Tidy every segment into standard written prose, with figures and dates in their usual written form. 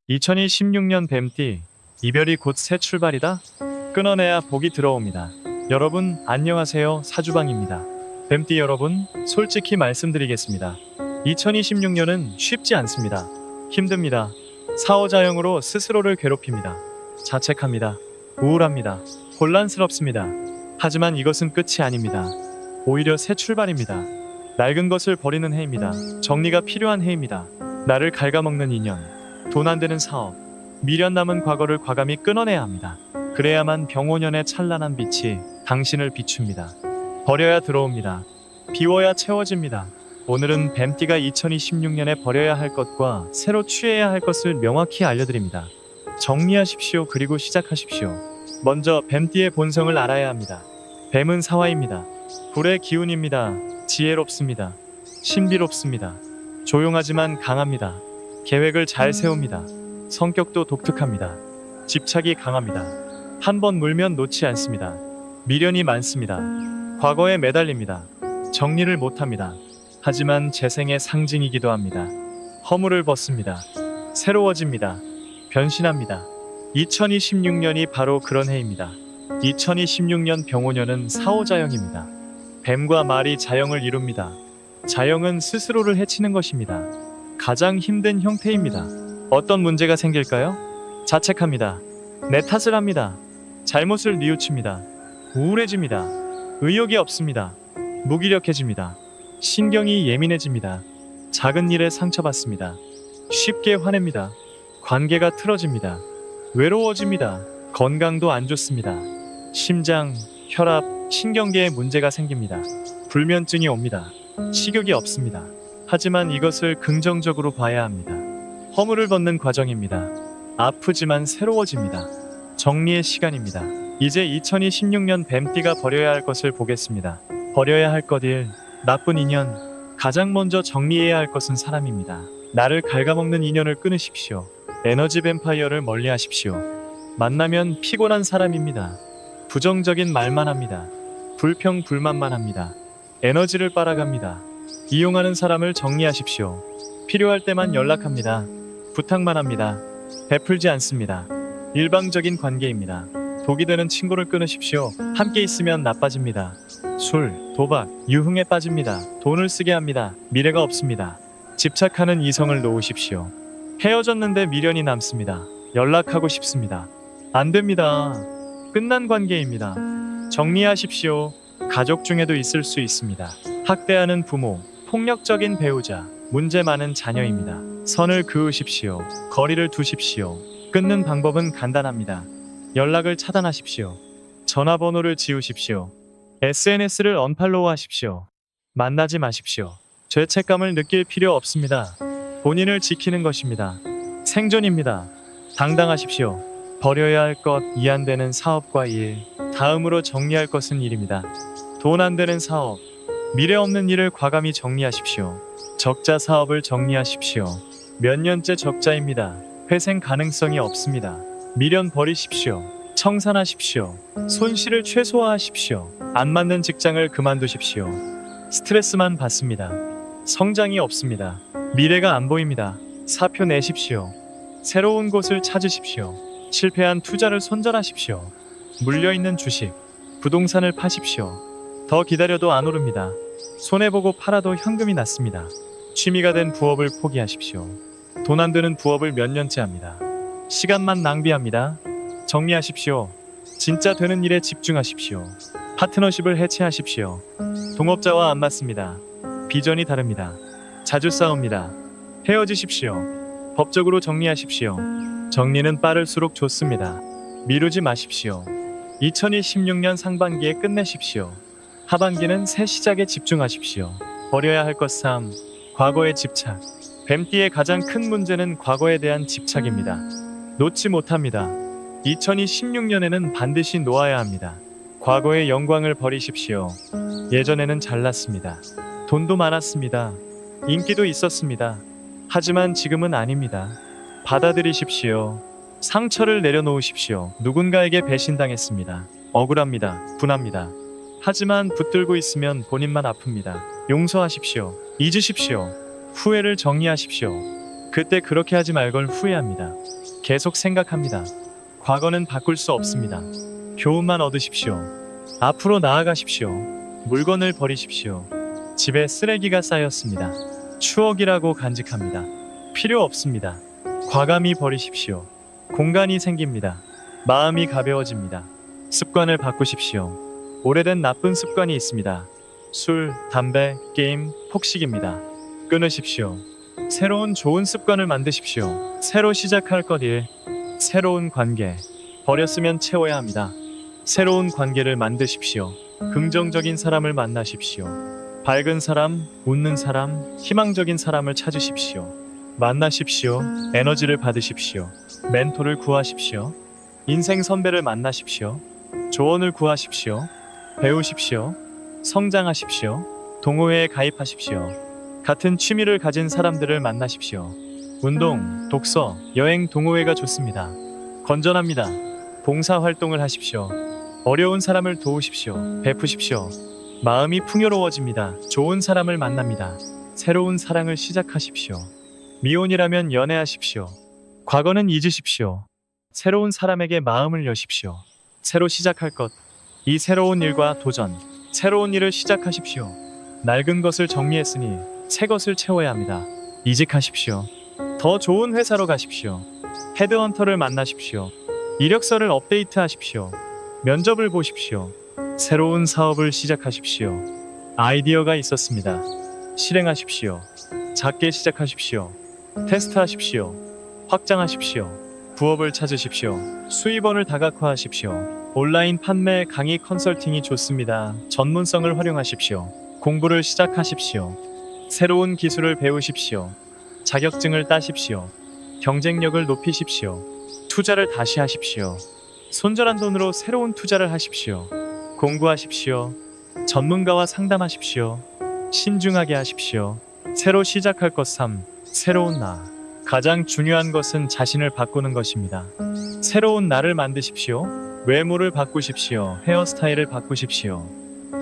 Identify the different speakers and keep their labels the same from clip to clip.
Speaker 1: 2026년 뱀띠, 이별이 곧 새 출발이다. 끊어내야 복이 들어옵니다. 여러분 안녕하세요, 사주방입니다. 뱀띠 여러분, 솔직히 말씀드리겠습니다. 2026년은 쉽지 않습니다. 힘듭니다. 사오자형으로 스스로를 괴롭힙니다. 자책합니다. 우울합니다. 혼란스럽습니다. 하지만 이것은 끝이 아닙니다. 오히려 새 출발입니다. 낡은 것을 버리는 해입니다. 정리가 필요한 해입니다. 나를 갉아먹는 인연, 돈 안 되는 사업, 미련 남은 과거를 과감히 끊어내야 합니다. 그래야만 병오년의 찬란한 빛이 당신을 비춥니다. 버려야 들어옵니다. 비워야 채워집니다. 오늘은 뱀띠가 2026년에 버려야 할 것과 새로 취해야 할 것을 명확히 알려드립니다. 정리하십시오. 그리고 시작하십시오. 먼저 뱀띠의 본성을 알아야 합니다. 뱀은 사화입니다. 불의 기운입니다. 지혜롭습니다. 신비롭습니다. 조용하지만 강합니다. 계획을 잘 세웁니다. 성격도 독특합니다. 집착이 강합니다. 한번 물면 놓지 않습니다. 미련이 많습니다. 과거에 매달립니다. 정리를 못합니다. 하지만 재생의 상징이기도 합니다. 허물을 벗습니다. 새로워집니다. 변신합니다. 2026년이 바로 그런 해입니다. 2026년 병오년은 사오자형입니다. 뱀과 말이 자형을 이룹니다. 자형은 스스로를 해치는 것입니다. 가장 힘든 형태입니다. 어떤 문제가 생길까요? 자책합니다. 내 탓을 합니다. 잘못을 뉘우칩니다. 우울해집니다. 의욕이 없습니다. 무기력해집니다. 신경이 예민해집니다. 작은 일에 상처받습니다. 쉽게 화냅니다. 관계가 틀어집니다. 외로워집니다. 건강도 안 좋습니다. 심장, 혈압, 신경계에 문제가 생깁니다. 불면증이 옵니다. 식욕이 없습니다. 하지만 이것을 긍정적으로 봐야 합니다. 허물을 벗는 과정입니다. 아프지만 새로워집니다. 정리의 시간입니다. 이제 2026년 뱀띠가 버려야 할 것을 보겠습니다. 버려야 할 것 1. 나쁜 인연. 가장 먼저 정리해야 할 것은 사람입니다. 나를 갉아먹는 인연을 끊으십시오. 에너지 뱀파이어를 멀리 하십시오. 만나면 피곤한 사람입니다. 부정적인 말만 합니다. 불평 불만만 합니다. 에너지를 빨아갑니다. 이용하는 사람을 정리하십시오. 필요할 때만 연락합니다. 부탁만 합니다. 베풀지 않습니다. 일방적인 관계입니다. 독이 되는 친구를 끊으십시오. 함께 있으면 나빠집니다. 술, 도박, 유흥에 빠집니다. 돈을 쓰게 합니다. 미래가 없습니다. 집착하는 이성을 놓으십시오. 헤어졌는데 미련이 남습니다. 연락하고 싶습니다. 안 됩니다. 끝난 관계입니다. 정리하십시오. 가족 중에도 있을 수 있습니다. 학대하는 부모, 폭력적인 배우자, 문제 많은 자녀입니다. 선을 그으십시오. 거리를 두십시오. 끊는 방법은 간단합니다. 연락을 차단하십시오. 전화번호를 지우십시오. SNS를 언팔로우 하십시오. 만나지 마십시오. 죄책감을 느낄 필요 없습니다. 본인을 지키는 것입니다. 생존입니다. 당당하십시오. 버려야 할 것, 이 안 되는 사업과 일, 다음으로 정리할 것은 일입니다. 돈 안 되는 사업, 미래 없는 일을 과감히 정리하십시오. 적자 사업을 정리하십시오. 몇 년째 적자입니다. 회생 가능성이 없습니다. 미련 버리십시오. 청산하십시오. 손실을 최소화하십시오. 안 맞는 직장을 그만두십시오. 스트레스만 받습니다. 성장이 없습니다. 미래가 안 보입니다. 사표 내십시오. 새로운 곳을 찾으십시오. 실패한 투자를 손절하십시오. 물려있는 주식, 부동산을 파십시오. 더 기다려도 안 오릅니다. 손해보고 팔아도 현금이 났습니다. 취미가 된 부업을 포기하십시오. 돈 안 되는 부업을 몇 년째 합니다. 시간만 낭비합니다. 정리하십시오. 진짜 되는 일에 집중하십시오. 파트너십을 해체하십시오. 동업자와 안 맞습니다. 비전이 다릅니다. 자주 싸웁니다. 헤어지십시오. 법적으로 정리하십시오. 정리는 빠를수록 좋습니다. 미루지 마십시오. 2026년 상반기에 끝내십시오. 하반기는 새 시작에 집중하십시오. 버려야 할 것 3. 과거의 집착. 뱀띠의 가장 큰 문제는 과거에 대한 집착입니다. 놓지 못합니다. 2026년에는 반드시 놓아야 합니다. 과거의 영광을 버리십시오. 예전에는 잘났습니다. 돈도 많았습니다. 인기도 있었습니다. 하지만 지금은 아닙니다. 받아들이십시오. 상처를 내려놓으십시오. 누군가에게 배신당했습니다. 억울합니다. 분합니다. 하지만 붙들고 있으면 본인만 아픕니다. 용서하십시오. 잊으십시오. 후회를 정리하십시오. 그때 그렇게 하지 말 걸 후회합니다. 계속 생각합니다. 과거는 바꿀 수 없습니다. 교훈만 얻으십시오. 앞으로 나아가십시오. 물건을 버리십시오. 집에 쓰레기가 쌓였습니다. 추억이라고 간직합니다. 필요 없습니다. 과감히 버리십시오. 공간이 생깁니다. 마음이 가벼워집니다. 습관을 바꾸십시오. 오래된 나쁜 습관이 있습니다. 술, 담배, 게임, 폭식입니다. 끊으십시오. 새로운 좋은 습관을 만드십시오. 새로 시작할 것 일, 새로운 관계. 버렸으면 채워야 합니다. 새로운 관계를 만드십시오. 긍정적인 사람을 만나십시오. 밝은 사람, 웃는 사람, 희망적인 사람을 찾으십시오. 만나십시오. 에너지를 받으십시오. 멘토를 구하십시오. 인생 선배를 만나십시오. 조언을 구하십시오. 배우십시오. 성장하십시오. 동호회에 가입하십시오. 같은 취미를 가진 사람들을 만나십시오. 운동, 독서, 여행, 동호회가 좋습니다. 건전합니다. 봉사활동을 하십시오. 어려운 사람을 도우십시오. 베푸십시오. 마음이 풍요로워집니다. 좋은 사람을 만납니다. 새로운 사랑을 시작하십시오. 미혼이라면 연애하십시오. 과거는 잊으십시오. 새로운 사람에게 마음을 여십시오. 새로 시작할 것. 이 새로운 일과 도전. 새로운 일을 시작하십시오. 낡은 것을 정리했으니 새 것을 채워야 합니다. 이직하십시오. 더 좋은 회사로 가십시오. 헤드헌터를 만나십시오. 이력서를 업데이트하십시오. 면접을 보십시오. 새로운 사업을 시작하십시오. 아이디어가 있었습니다. 실행하십시오. 작게 시작하십시오. 테스트하십시오. 확장하십시오. 부업을 찾으십시오. 수입원을 다각화하십시오. 온라인 판매, 강의, 컨설팅이 좋습니다. 전문성을 활용하십시오. 공부를 시작하십시오. 새로운 기술을 배우십시오. 자격증을 따십시오. 경쟁력을 높이십시오. 투자를 다시 하십시오. 손절한 돈으로 새로운 투자를 하십시오. 공부하십시오. 전문가와 상담하십시오. 신중하게 하십시오. 새로 시작할 것 3. 새로운 나. 가장 중요한 것은 자신을 바꾸는 것입니다. 새로운 나를 만드십시오. 외모를 바꾸십시오. 헤어스타일을 바꾸십시오.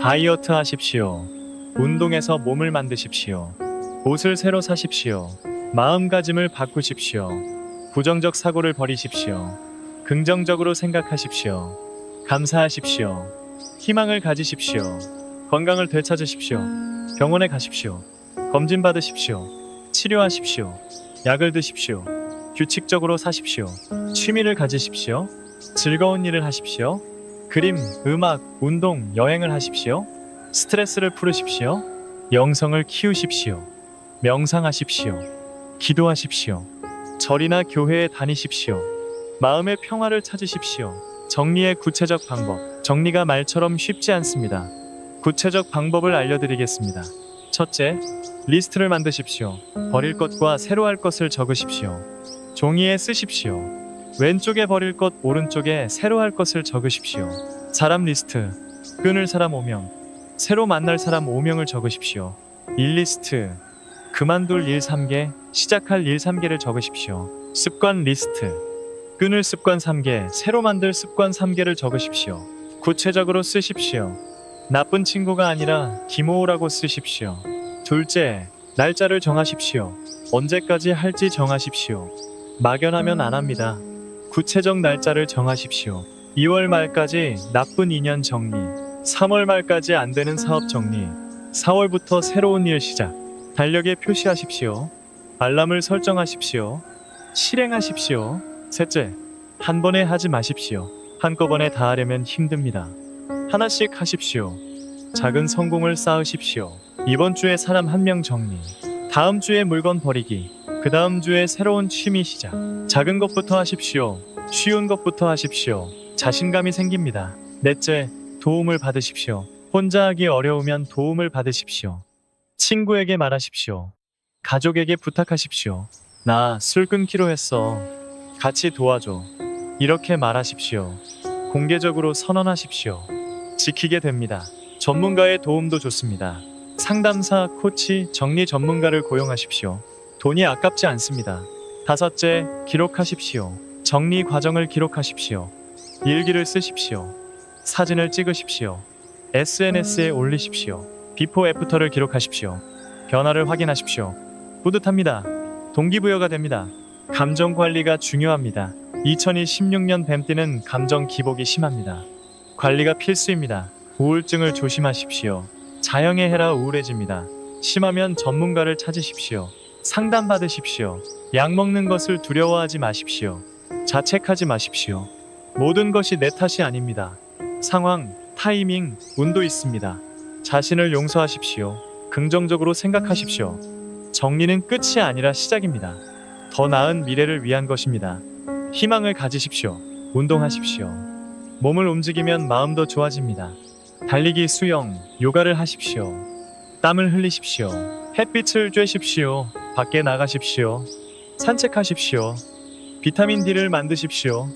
Speaker 1: 다이어트 하십시오. 운동해서 몸을 만드십시오. 옷을 새로 사십시오. 마음가짐을 바꾸십시오. 부정적 사고를 버리십시오. 긍정적으로 생각하십시오. 감사하십시오. 희망을 가지십시오. 건강을 되찾으십시오. 병원에 가십시오. 검진 받으십시오. 치료하십시오. 약을 드십시오. 규칙적으로 사십시오. 취미를 가지십시오. 즐거운 일을 하십시오. 그림, 음악, 운동, 여행을 하십시오. 스트레스를 풀으십시오. 영성을 키우십시오. 명상하십시오. 기도하십시오. 절이나 교회에 다니십시오. 마음의 평화를 찾으십시오. 정리의 구체적 방법. 정리가 말처럼 쉽지 않습니다. 구체적 방법을 알려드리겠습니다. 첫째, 리스트를 만드십시오. 버릴 것과 새로 할 것을 적으십시오. 종이에 쓰십시오. 왼쪽에 버릴 것, 오른쪽에 새로 할 것을 적으십시오. 사람 리스트. 끊을 사람 5명. 새로 만날 사람 5명을 적으십시오. 일 리스트. 그만둘 일 3개, 시작할 일 3개를 적으십시오. 습관 리스트. 끊을 습관 3개, 새로 만들 습관 3개를 적으십시오. 구체적으로 쓰십시오. 나쁜 친구가 아니라 김호호라고 쓰십시오. 둘째, 날짜를 정하십시오. 언제까지 할지 정하십시오. 막연하면 안 합니다. 구체적 날짜를 정하십시오. 2월 말까지 나쁜 인연 정리, 3월 말까지 안 되는 사업 정리, 4월부터 새로운 일 시작. 달력에 표시하십시오. 알람을 설정하십시오. 실행하십시오. 셋째, 한 번에 하지 마십시오. 한꺼번에 다 하려면 힘듭니다. 하나씩 하십시오. 작은 성공을 쌓으십시오. 이번 주에 사람 1명 정리, 다음 주에 물건 버리기, 그 다음 주에 새로운 취미 시작. 작은 것부터 하십시오. 쉬운 것부터 하십시오. 자신감이 생깁니다. 넷째, 도움을 받으십시오. 혼자 하기 어려우면 도움을 받으십시오. 친구에게 말하십시오. 가족에게 부탁하십시오. 나 술 끊기로 했어. 같이 도와줘. 이렇게 말하십시오. 공개적으로 선언하십시오. 지키게 됩니다. 전문가의 도움도 좋습니다. 상담사, 코치, 정리 전문가를 고용하십시오. 돈이 아깝지 않습니다. 다섯째, 기록하십시오. 정리 과정을 기록하십시오. 일기를 쓰십시오. 사진을 찍으십시오. SNS에 올리십시오. 비포 애프터를 기록하십시오. 변화를 확인하십시오. 뿌듯합니다. 동기부여가 됩니다. 감정 관리가 중요합니다. 2016년 뱀띠는 감정 기복이 심합니다. 관리가 필수입니다. 우울증을 조심하십시오. 자영의 해라 우울해집니다. 심하면 전문가를 찾으십시오. 상담받으십시오. 약 먹는 것을 두려워하지 마십시오. 자책하지 마십시오. 모든 것이 내 탓이 아닙니다. 상황, 타이밍, 운도 있습니다. 자신을 용서하십시오. 긍정적으로 생각하십시오. 정리는 끝이 아니라 시작입니다. 더 나은 미래를 위한 것입니다. 희망을 가지십시오. 운동하십시오. 몸을 움직이면 마음도 좋아집니다. 달리기, 수영, 요가를 하십시오. 땀을 흘리십시오. 햇빛을 쬐십시오. 밖에 나가십시오. 산책하십시오. 비타민 D를 만드십시오.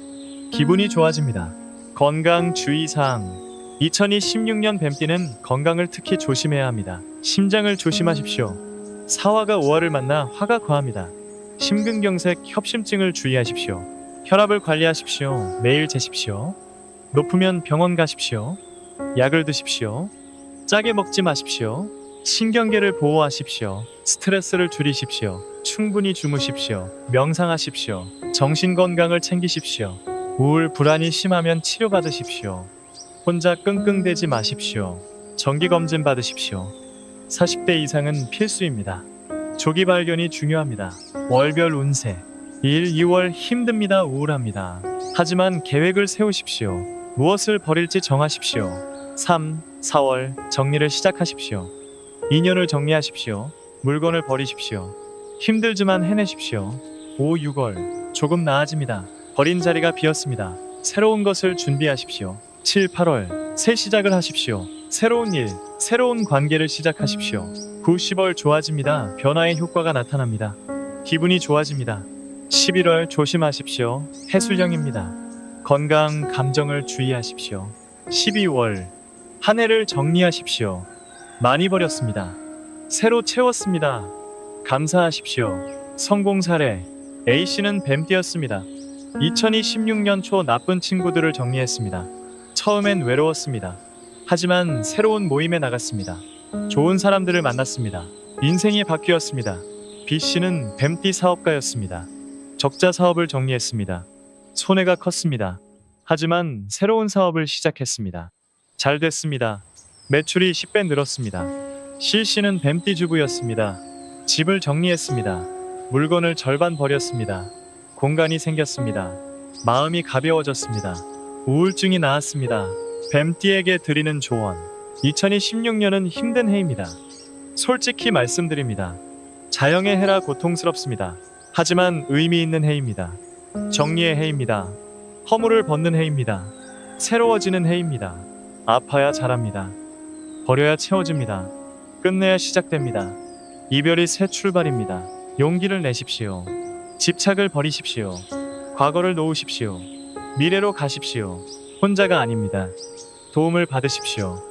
Speaker 1: 기분이 좋아집니다. 건강 주의사항. 2016년 뱀띠는 건강을 특히 조심해야 합니다. 심장을 조심하십시오. 사화가 오화를 만나 화가 과합니다. 심근경색, 협심증을 주의하십시오. 혈압을 관리하십시오. 매일 재십시오. 높으면 병원 가십시오. 약을 드십시오. 짜게 먹지 마십시오. 신경계를 보호하십시오. 스트레스를 줄이십시오. 충분히 주무십시오. 명상하십시오. 정신 건강을 챙기십시오. 우울, 불안이 심하면 치료받으십시오. 혼자 끙끙대지 마십시오. 정기검진 받으십시오. 40대 이상은 필수입니다. 조기 발견이 중요합니다. 월별 운세. 1, 2월 힘듭니다. 우울합니다. 하지만 계획을 세우십시오. 무엇을 버릴지 정하십시오. 3, 4월 정리를 시작하십시오. 인연을 정리하십시오. 물건을 버리십시오. 힘들지만 해내십시오. 5, 6월 조금 나아집니다. 버린 자리가 비었습니다. 새로운 것을 준비하십시오. 7, 8월 새 시작을 하십시오. 새로운 일, 새로운 관계를 시작하십시오. 9, 10월 좋아집니다. 변화의 효과가 나타납니다. 기분이 좋아집니다. 11월 조심하십시오. 해술령입니다. 건강, 감정을 주의하십시오. 12월 한 해를 정리하십시오. 많이 버렸습니다. 새로 채웠습니다. 감사하십시오. 성공 사례. A씨는 뱀띠였습니다. 2016년 초 나쁜 친구들을 정리했습니다. 처음엔 외로웠습니다. 하지만 새로운 모임에 나갔습니다. 좋은 사람들을 만났습니다. 인생이 바뀌었습니다. B씨는 뱀띠 사업가였습니다. 적자 사업을 정리했습니다. 손해가 컸습니다. 하지만 새로운 사업을 시작했습니다. 잘 됐습니다. 매출이 10배 늘었습니다. C씨는 뱀띠 주부였습니다. 집을 정리했습니다. 물건을 절반 버렸습니다. 공간이 생겼습니다. 마음이 가벼워졌습니다. 우울증이 나았습니다. 뱀띠에게 드리는 조언. 2016년은 힘든 해입니다. 솔직히 말씀드립니다. 자영의 해라 고통스럽습니다. 하지만 의미 있는 해입니다. 정리의 해입니다. 허물을 벗는 해입니다. 새로워지는 해입니다. 아파야 자랍니다. 버려야 채워집니다. 끝내야 시작됩니다. 이별이 새 출발입니다. 용기를 내십시오. 집착을 버리십시오. 과거를 놓으십시오. 미래로 가십시오. 혼자가 아닙니다. 도움을 받으십시오.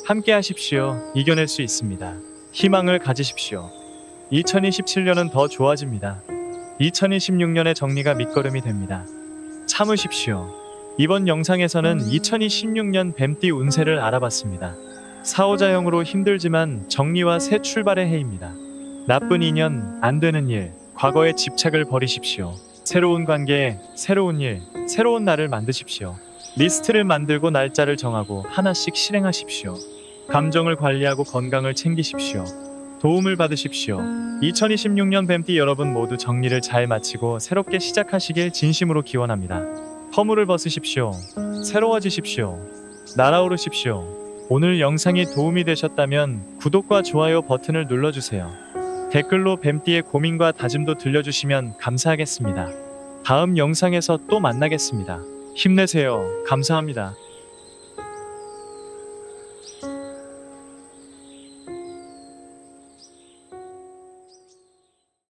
Speaker 1: 함께 하십시오. 이겨낼 수 있습니다. 희망을 가지십시오. 2027년은 더 좋아집니다. 2026년의 정리가 밑거름이 됩니다. 참으십시오. 이번 영상에서는 2026년 뱀띠 운세를 알아봤습니다. 사오자형으로 힘들지만 정리와 새 출발의 해입니다. 나쁜 인연, 안 되는 일, 과거의 집착을 버리십시오. 새로운 관계, 새로운 일, 새로운 날을 만드십시오. 리스트를 만들고 날짜를 정하고 하나씩 실행하십시오. 감정을 관리하고 건강을 챙기십시오. 도움을 받으십시오. 2026년 뱀띠 여러분 모두 정리를 잘 마치고 새롭게 시작하시길 진심으로 기원합니다. 허물을 벗으십시오. 새로워지십시오. 날아오르십시오. 오늘 영상이 도움이 되셨다면 구독과 좋아요 버튼을 눌러주세요. 댓글로 뱀띠의 고민과 다짐도 들려주시면 감사하겠습니다. 다음 영상에서 또 만나겠습니다. 힘내세요. 감사합니다.